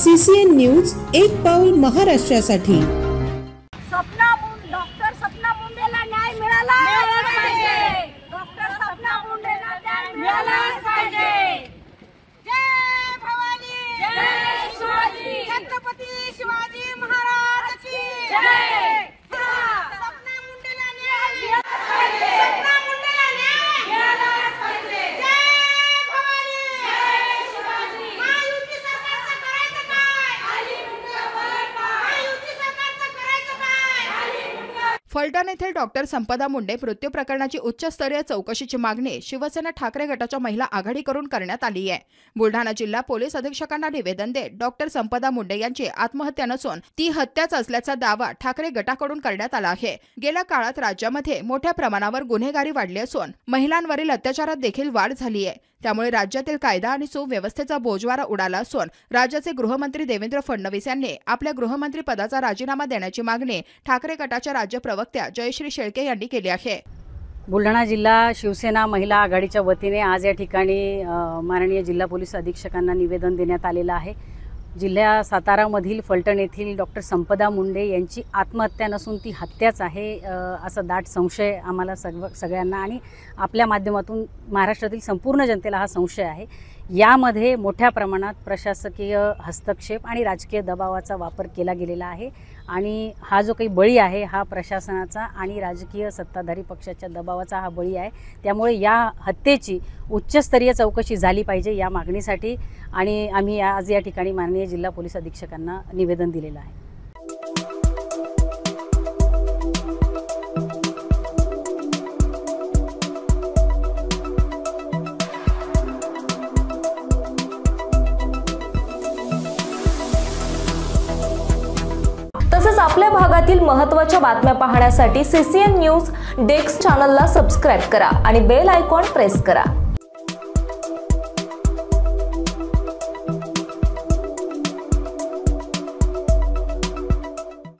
CCN news एक पाऊल महाराष्ट्रासाठी। डॉक्टर सपना मुंडेला न्याय मिळाला पाहिजे। डॉक्टर सपना मुंडेला न्याय मिळाला पाहिजे। जय भवानी, जय शिवाजी, छत्रपती शिवाजी महाराज की जय। सपना मुंडेला न्याय मिळाला पाहिजे। सपना मुंडेला न्याय मिळाला पाहिजे। जय भवानी, जय शिवाजी। महायुती सरकारचं करायचं काय? खाली मुंड्यावर पाय। महायुती सरकारचं करायचं काय? फलटण येथील डॉक्टर संपदा मुंडे मृत्यू प्रकरणाची उच्चस्तरीय चौकशीची मागणी शिवसेना ठाकरे गटाच्या महिला आघाडीकडून करण्यात आली आहे। बुलढाणा जिल्हा पोलीस अधीक्षकांना निवेदन देत डॉक्टर संपदा मुंडे यांची आत्महत्या नसून ती हत्याच असल्याचा दावा ठाकरे गटाकडून करण्यात आला आहे। गेल्या काळात राज्यामध्ये मोठ्या प्रमाणावर गुन्हेगारी वाढली असून महिलांवरील अत्याचारात देखील वाढ झाली आहे। त्यामुळे राज्यातील कायदा आणि सुव्यवस्थेचा बोजवारा उडाला असून राज्याचे गृहमंत्री देवेंद्र फडणवीस यांनी आपल्या गृहमंत्री पदाचा राजीनामा देण्याची मागणी ठाकरे गटाच्या राज्य प्रवक्त्या जयश्री शेळके यांनी केली आहे। बुलढाणा जिल्हा शिवसेना महिला आघाडीच्या वतीने आज या ठिकाणी माननीय जिल्हा पोलीस अधीक्षकांना निवेदन देण्यात आलेलं आहे। जिल्हा सातारामधील फलटण येथील डॉक्टर संपदा मुंडे यांची आत्महत्या नसून ती हत्याच आहे असा दाट संशय आम्हाला सगळ्यांना आणि आपल्या माध्यमातून महाराष्ट्रातील संपूर्ण जनतेला हा संशय आहे। यामध्ये मोठ्या प्रमाणात प्रशासकीय हस्तक्षेप आणि राजकीय दबावाचा वापर केला गेलेला आहे आणि हा जो काही बळी आहे हा प्रशासनाचा आणि राजकीय सत्ताधारी पक्षाच्या दबावाचा हा बळी आहे। त्यामुळे या हत्येची उच्चस्तरीय चौकशी झाली पाहिजे या मागणीसाठी आणि आम्ही आज या ठिकाणी माननीय जिल्हा पोलीस अधीक्षकांना निवेदन दिलेलं आहे। तसेच आपल्या भागातील महत्त्वाच्या बातम्या पाहण्यासाठी CCN न्यूज डेस्क चॅनलला सबस्क्राइब करा आणि बेल आयकॉन प्रेस करा।